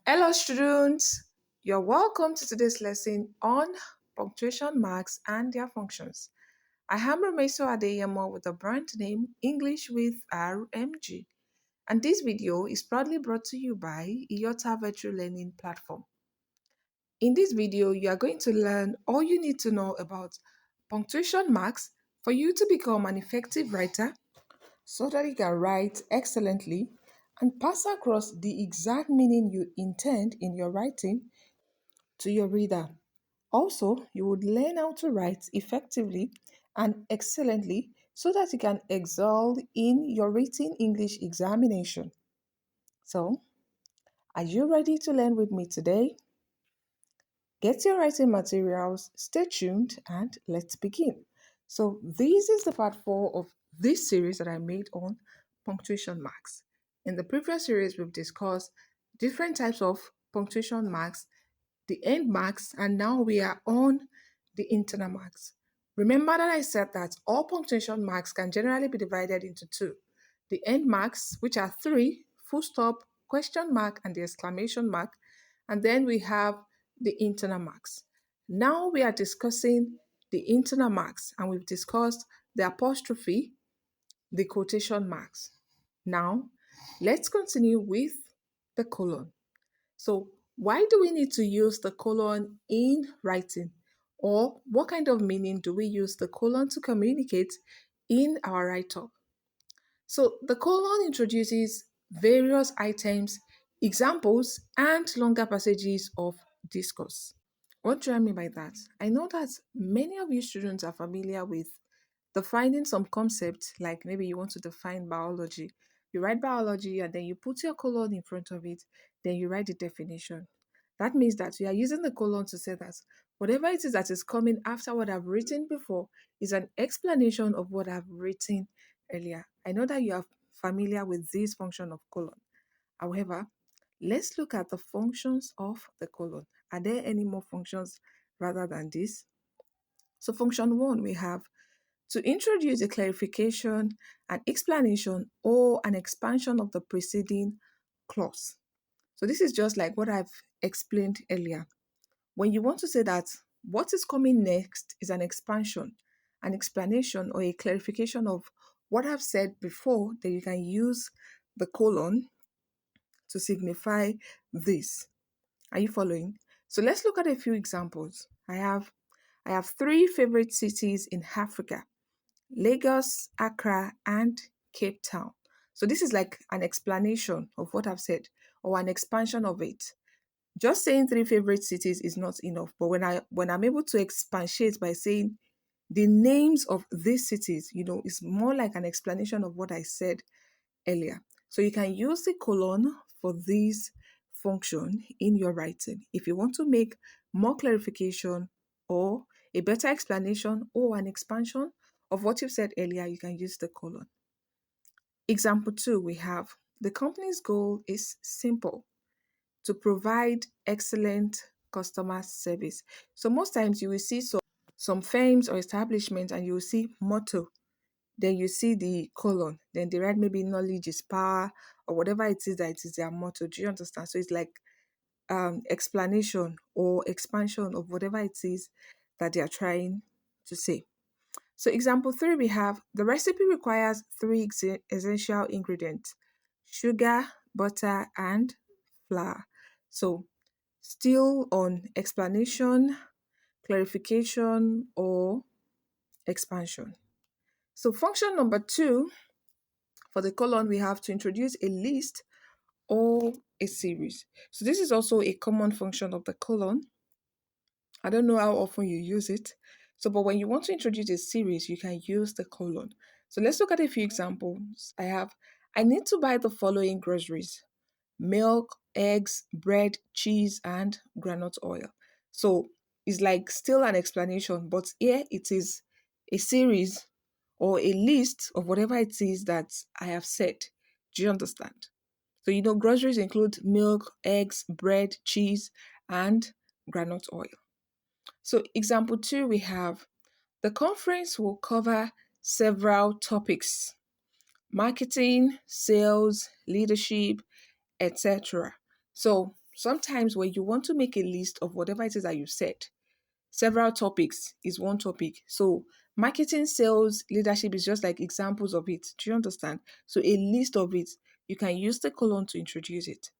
Hello, students. You're welcome to today's lesson on punctuation marks and their functions. I am Mayowa Adeyemo with the brand name English with RMG, and this video is proudly brought to you by IOTA Virtual Learning Platform. In this video, you are going to learn all you need to know about punctuation marks for you to become an effective writer so that you can write excellently and pass across the exact meaning you intend in your writing to your reader. Also, you would learn how to write effectively and excellently so that you can excel in your written English examination. So, are you ready to learn with me today? Get your writing materials, stay tuned, and let's begin. So, this is the part 4 of this series that I made on punctuation marks. In the previous series, we've discussed different types of punctuation marks, the end marks, and now we are on the internal marks. Remember that I said that all punctuation marks can generally be divided into two. The end marks, which are three: full stop, question mark, and the exclamation mark. And then we have the internal marks. Now we are discussing the internal marks, and we've discussed the apostrophe, the quotation marks. Now, let's continue with the colon. So, why do we need to use the colon in writing? Or what kind of meaning do we use the colon to communicate in our write-up? So, the colon introduces various items, examples, and longer passages of discourse. What do I mean by that? I know that many of you students are familiar with defining some concepts, like maybe you want to define biology. You write biology and then you put your colon in front of it, then you write the definition. That means that you are using the colon to say that whatever it is that is coming after what I've written before is an explanation of what I've written earlier. I know that you are familiar with this function of colon. However, let's look at the functions of the colon. Are there any more functions rather than this? So function 1, we have to introduce a clarification, an explanation, or an expansion of the preceding clause. So this is just like what I've explained earlier. When you want to say that what is coming next is an expansion, an explanation, or a clarification of what I've said before, then you can use the colon to signify this. Are you following? So let's look at a few examples. I have 3 favorite cities in Africa: Lagos, Accra, and Cape Town. So this is like an explanation of what I've said or an expansion of it. Just saying 3 favorite cities is not enough, but when I'm able to expatiate by saying the names of these cities, it's more like an explanation of what I said earlier. So you can use the colon for this function in your writing. If you want to make more clarification or a better explanation or an expansion of what you've said earlier, you can use the colon. Example 2, we have the company's goal is simple: to provide excellent customer service. So most times you will see some firms or establishments and you will see motto, then you see the colon, then they write maybe knowledge is power or whatever it is that it is their motto. Do you understand? So it's like explanation or expansion of whatever it is that they are trying to say. So example 3, we have the recipe requires 3 essential ingredients: sugar, butter, and flour. So still on explanation, clarification, or expansion. So function number 2 for the colon, we have to introduce a list or a series. So this is also a common function of the colon. I don't know how often you use it. So, but when you want to introduce a series, you can use the colon. So let's look at a few examples. I need to buy the following groceries: milk, eggs, bread, cheese, and granite oil. So it's like still an explanation, but here it is a series or a list of whatever it is that I have said. Do you understand? So groceries include milk, eggs, bread, cheese, and granite oil. So example 2, we have the conference will cover several topics: marketing, sales, leadership, etc. So sometimes when you want to make a list of whatever it is that you said, several topics is one topic. So marketing, sales, leadership is just like examples of it. Do you understand? So a list of it, you can use the colon to introduce it.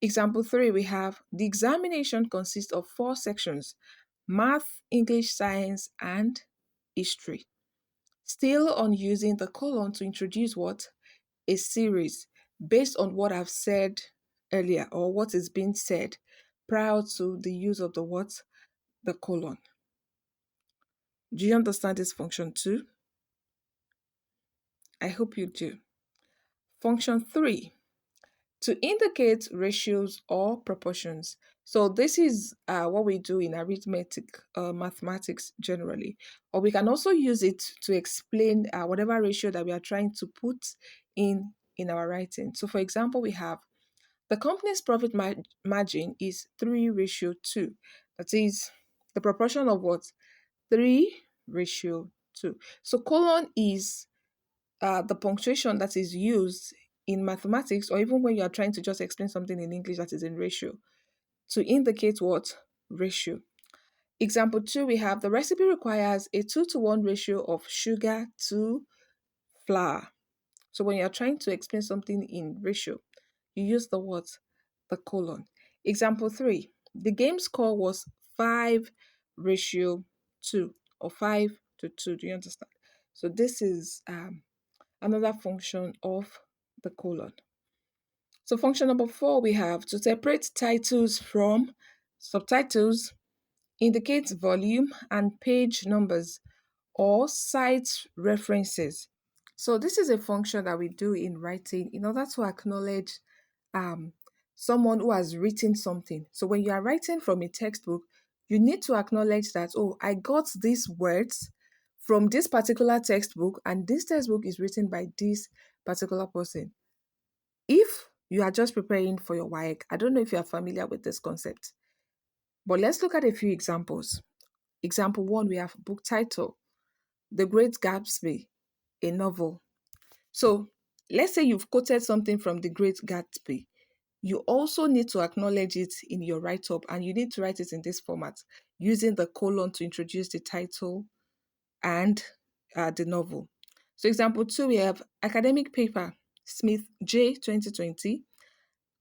Example 3, we have the examination consists of 4 sections: math, English, science, and history. Still on using the colon to introduce what? A series based on what I've said earlier or what is being said prior to the use of the what? The colon. Do you understand this function too? I hope you do. Function 3, to indicate ratios or proportions. So this is what we do in arithmetic, mathematics generally. Or we can also use it to explain whatever ratio that we are trying to put in our writing. So for example, we have the company's profit margin is 3:2. That is the proportion of what? 3:2. So colon is the punctuation that is used in mathematics, or even when you are trying to just explain something in English that is in ratio, to indicate what? Ratio. Example 2, we have the recipe requires a 2-to-1 ratio of sugar to flour. So when you are trying to explain something in ratio, you use the what? The colon. Example 3, the game score was 5:2 or 5-to-2. Do you understand? So this is another function of the colon. So function number 4, we have to separate titles from subtitles, indicate volume and page numbers or cite references. So this is a function that we do in writing in order to acknowledge um, someone who has written something. So when you are writing from a textbook, you need to acknowledge that, oh, I got these words from this particular textbook, and this textbook is written by this particular person. If you are just preparing for your WAEC, I don't know if you are familiar with this concept, but let's look at a few examples. Example 1, we have book title, The Great Gatsby, a novel. So let's say you've quoted something from The Great Gatsby. You also need to acknowledge it in your write-up, and you need to write it in this format using the colon to introduce the title and the novel. So example 2, we have academic paper, Smith J 2020,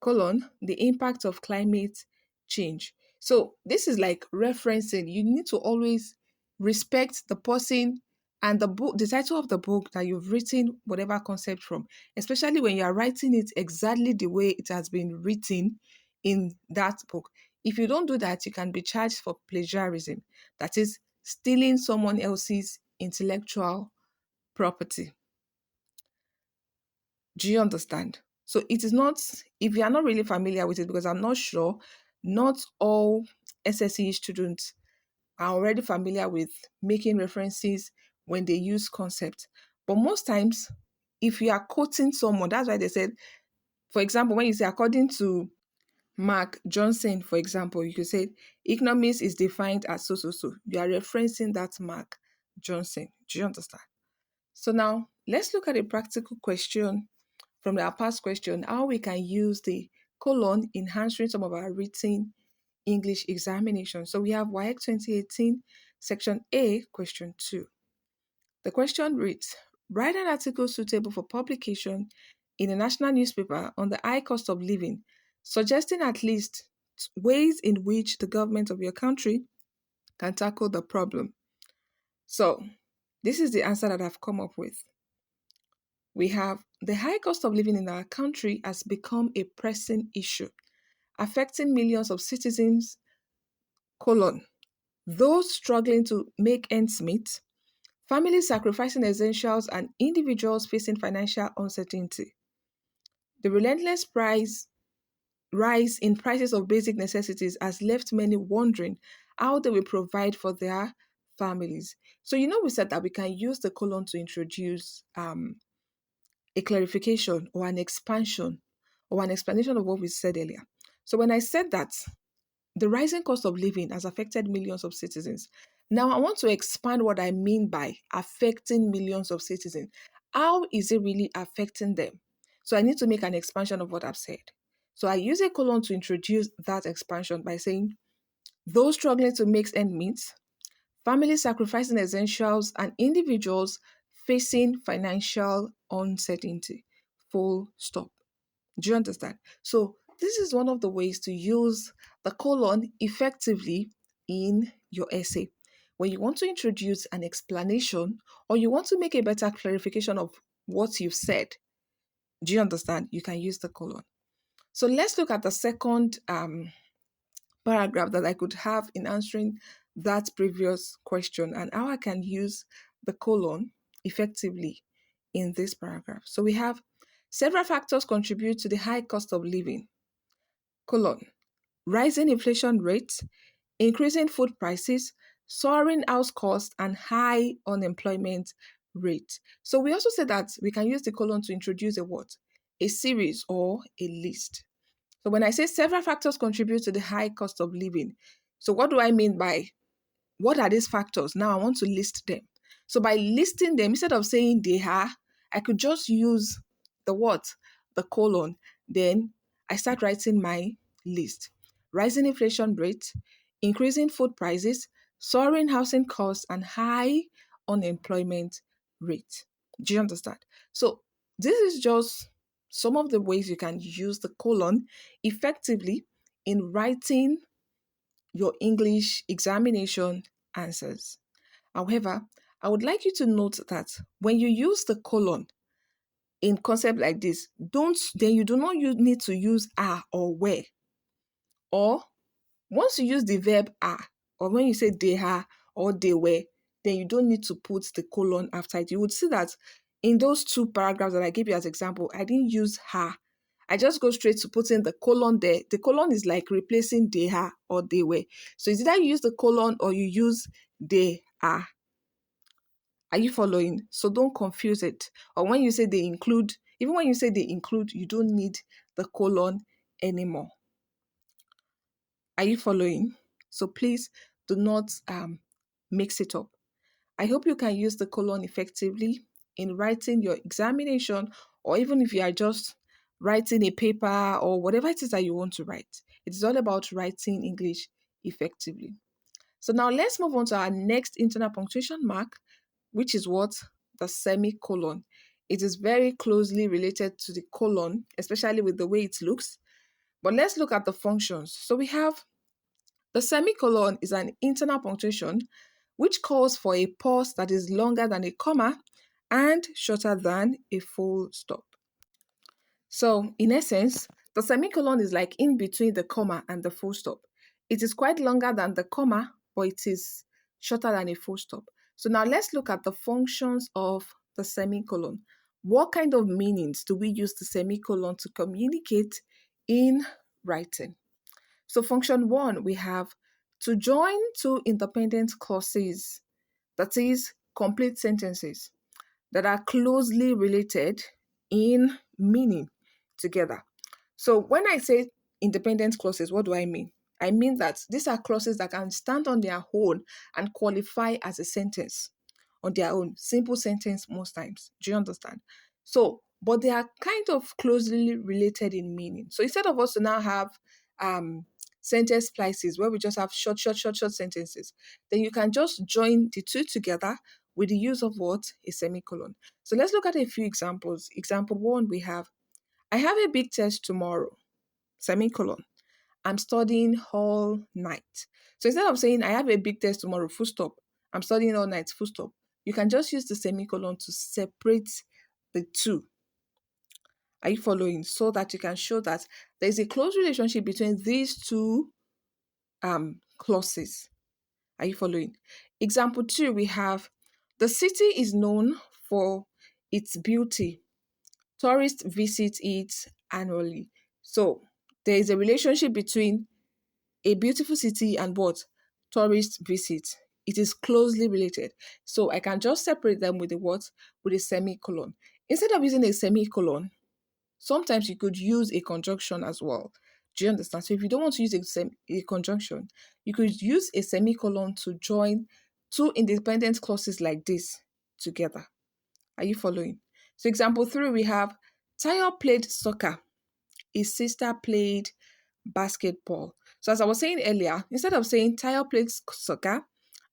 the impact of climate change. So this is like referencing. You need to always respect the person and the book, the title of the book that you've written whatever concept from, especially when you are writing it exactly the way it has been written in that book. If you don't do that, you can be charged for plagiarism, that is stealing someone else's intellectual property. Do you understand? So it is not, if you are not really familiar with it, because I'm not sure, not all SSE students are already familiar with making references when they use concept. But most times, if you are quoting someone, that's why they said, for example, when you say according to Mark Johnson, for example, you could say economics is defined as so so so. You are referencing that Mark Johnson. Do you understand? So now let's look at a practical question from our past question, how we can use the colon in answering some of our written English examinations. So we have WAEC 2018, section A, question 2. The question reads, write an article suitable for publication in a national newspaper on the high cost of living, suggesting at least ways in which the government of your country can tackle the problem. So this is the answer that I've come up with. We have the high cost of living in our country has become a pressing issue, affecting millions of citizens, those struggling to make ends meet, families sacrificing essentials, and individuals facing financial uncertainty. The relentless rise in prices of basic necessities has left many wondering how they will provide for their families. So, we said that we can use the colon to introduce a clarification or an expansion or an explanation of what we said earlier. So when I said that the rising cost of living has affected millions of citizens, now I want to expand what I mean by affecting millions of citizens. How is it really affecting them? So I need to make an expansion of what I've said. So I use a colon to introduce that expansion by saying, those struggling to make ends meet, families sacrificing essentials, and individuals facing financial uncertainty. Full stop. Do you understand? So, this is one of the ways to use the colon effectively in your essay. When you want to introduce an explanation or you want to make a better clarification of what you've said, do you understand? You can use the colon. So, let's look at the second paragraph that I could have in answering that previous question and how I can use the colon effectively in this paragraph. So we have several factors contribute to the high cost of living, colon, rising inflation rates, increasing food prices, soaring house costs, and high unemployment rate. So we also said that we can use the colon to introduce a what? A series or a list. So when I say several factors contribute to the high cost of living, so what do I mean by what are these factors? Now I want to list them. So by listing them, instead of saying they are, I could just use the what? The colon. Then I start writing my list. Rising inflation rate, increasing food prices, soaring housing costs, and high unemployment rate. Do you understand? So this is just some of the ways you can use the colon effectively in writing your English examination answers. However, I would like you to note that when you use the colon in concept like this, you do not need to use are or were. Or once you use the verb are, or when you say they are or they were, then you don't need to put the colon after it. You would see that in those two paragraphs that I gave you as example, I didn't use her. I just go straight to putting the colon there. The colon is like replacing they are or they were. So it's either you use the colon or you use they are. Are you following? So don't confuse it. Or when you say they include, even when you say they include, you don't need the colon anymore. Are you following? So please do not mix it up. I hope you can use the colon effectively in writing your examination, or even if you are just writing a paper or whatever it is that you want to write. It's all about writing English effectively. So now let's move on to our next internal punctuation mark, which is what? The semicolon. It is very closely related to the colon, especially with the way it looks. But let's look at the functions. So we have the semicolon is an internal punctuation which calls for a pause that is longer than a comma and shorter than a full stop. So, in essence, the semicolon is like in between the comma and the full stop. It is quite longer than the comma, but it is shorter than a full stop. So, now let's look at the functions of the semicolon. What kind of meanings do we use the semicolon to communicate in writing? So, function one, we have to join two independent clauses, that is, complete sentences that are closely related in meaning together. So when I say independent clauses, what do I mean? I mean that these are clauses that can stand on their own and qualify as a sentence on their own, simple sentence most times. Do you understand? So, but they are kind of closely related in meaning. So instead of us to now have sentence splices where we just have short sentences, then you can just join the two together with the use of what? A semicolon. So let's look at a few examples. Example one, we have, I have a big test tomorrow, semicolon. I'm studying all night. So instead of saying I have a big test tomorrow, full stop, I'm studying all night, full stop, you can just use the semicolon to separate the two. Are you following? So that you can show that there is a close relationship between these two clauses. Are you following? Example two, we have, the city is known for its beauty. Tourists visit it annually. So there is a relationship between a beautiful city and what? Tourist visit. It is closely related. So I can just separate them with a what? With a semicolon. Instead of using a semicolon, sometimes you could use a conjunction as well. Do you understand? So if you don't want to use a conjunction, you could use a semicolon to join two independent clauses like this together. Are you following? So example 3, we have, Tayo played soccer his sister played basketball. So as I was saying earlier, instead of saying Tayo played soccer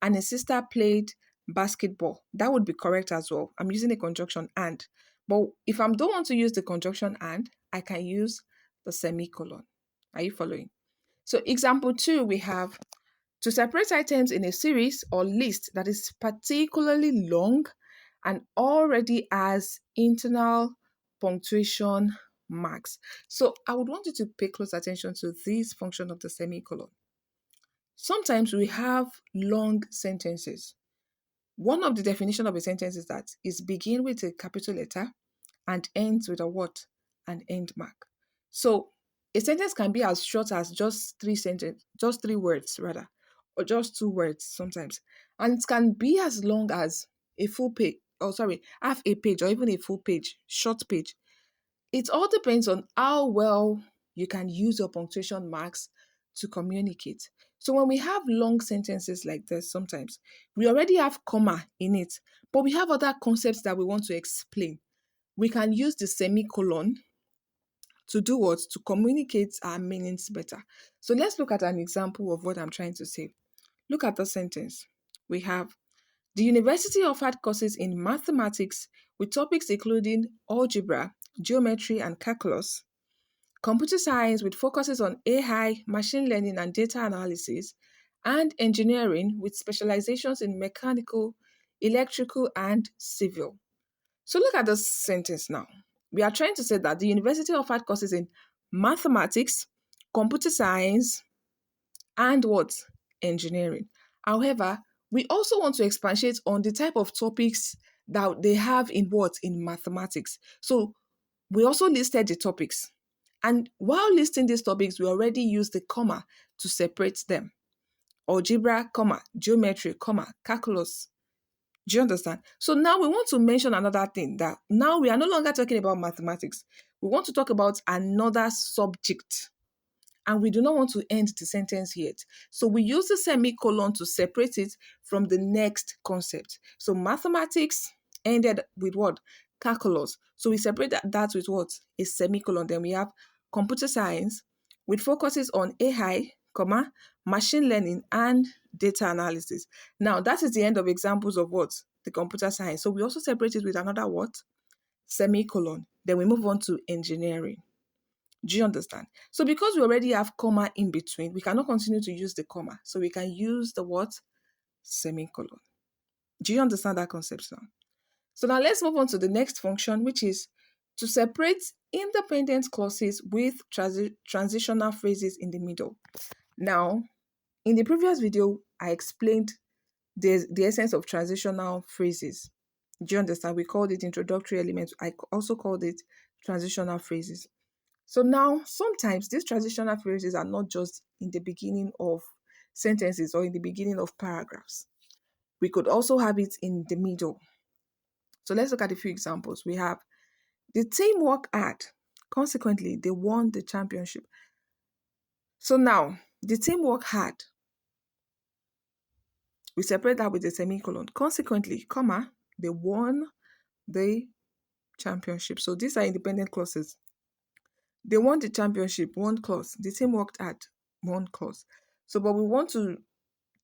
and his sister played basketball, that would be correct as well. I'm using a conjunction and. But if I don't want to use the conjunction and, I can use the semicolon. Are you following? So example 2, we have to separate items in a series or list that is particularly long and already has internal punctuation marks. So I would want you to pay close attention to this function of the semicolon. Sometimes we have long sentences. One of the definition of a sentence is that it begins with a capital letter and ends with a what? An end mark. So a sentence can be as short as just three words rather, or just 2 words sometimes. And it can be as long as a full page, half a page or even a full page, short page. It all depends on how well you can use your punctuation marks to communicate. So when we have long sentences like this, sometimes we already have comma in it, but we have other concepts that we want to explain. We can use the semicolon to do what? To communicate our meanings better. So let's look at an example of what I'm trying to say. Look at the sentence. We have the university offered courses in mathematics with topics including algebra, geometry, and calculus, computer science with focuses on AI, machine learning, and data analysis, and engineering with specializations in mechanical, electrical, and civil. So look at this sentence now. We are trying to say that the university offered courses in mathematics, computer science, and what? Engineering. However, we also want to expatiate on the type of topics that they have in what? In mathematics. So we also listed the topics. And while listing these topics, we already used the comma to separate them. Algebra, comma, geometry, comma, calculus. Do you understand? So now we want to mention another thing that now we are no longer talking about mathematics. We want to talk about another subject. And we do not want to end the sentence yet. So we use the semicolon to separate it from the next concept. So mathematics ended with what? Calculus. So we separate that with what? A semicolon. Then we have computer science with focuses on AI, comma, machine learning, and data analysis. Now that is the end of examples of what? The computer science. So we also separate it with another what? Semicolon. Then we move on to engineering. Do you understand? So because we already have comma in between, we cannot continue to use the comma. So we can use the what? Semicolon. Do you understand that concept now? So now let's move on to the next function, which is to separate independent clauses with transitional phrases in the middle. Now, in the previous video, I explained the essence of transitional phrases. Do you understand? We called it introductory elements. I also called it transitional phrases. So now, sometimes these transitional phrases are not just in the beginning of sentences or in the beginning of paragraphs. We could also have it in the middle. So let's look at a few examples. We have the team worked hard. Consequently, they won the championship. So now, the team worked hard. We separate that with a semicolon. Consequently, comma, they won the championship. So these are independent clauses. They won the championship, one clause. The team worked hard, one clause. So, but we want to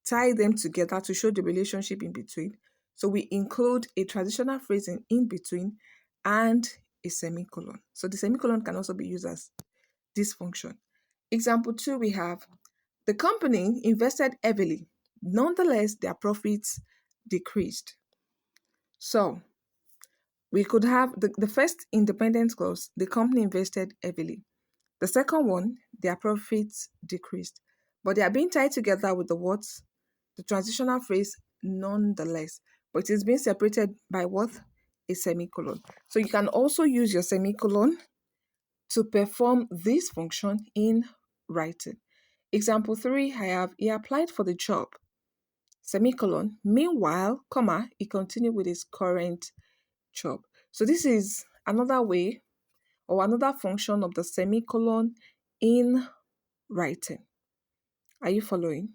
tie them together to show the relationship in between. So we include a transitional phrase in between and a semicolon. So the semicolon can also be used as this function. Example 2, we have the company invested heavily. Nonetheless, their profits decreased. So we could have the first independent clause, the company invested heavily. The second one, their profits decreased. But they are being tied together with the words, the transitional phrase, nonetheless. But it is being separated by what? A semicolon. So you can also use your semicolon to perform this function in writing. Example 3, I have, he applied for the job. Semicolon. Meanwhile, comma, he continued with his current job. So this is another way or another function of the semicolon in writing. Are you following?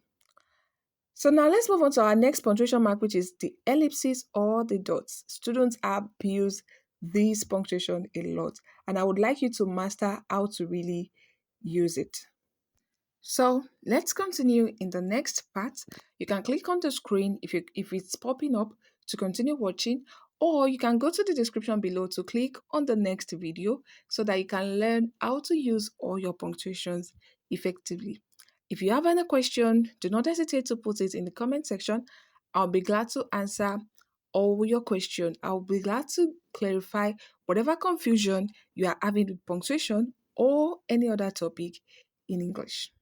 So now let's move on to our next punctuation mark, which is the ellipses or the dots. Students have used this punctuation a lot, and I would like you to master how to really use it. So let's continue in the next part. You can click on the screen if it's popping up to continue watching, or you can go to the description below to click on the next video so that you can learn how to use all your punctuations effectively. If you have any question, do not hesitate to put it in the comment section. I'll be glad to answer all your questions. I'll be glad to clarify whatever confusion you are having with punctuation or any other topic in English.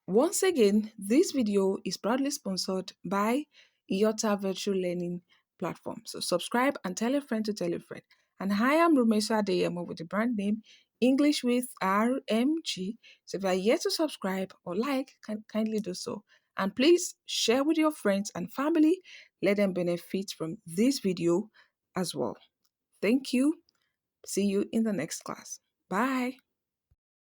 Once again, this video is proudly sponsored by IOTA Virtual Learning Platform. So subscribe and tell a friend to tell a friend. And hi, I'm Mayowa Adeyemo with the brand name English with RMG. So if you are yet to subscribe or like, kindly do so. And please share with your friends and family. Let them benefit from this video as well. Thank you. See you in the next class. Bye.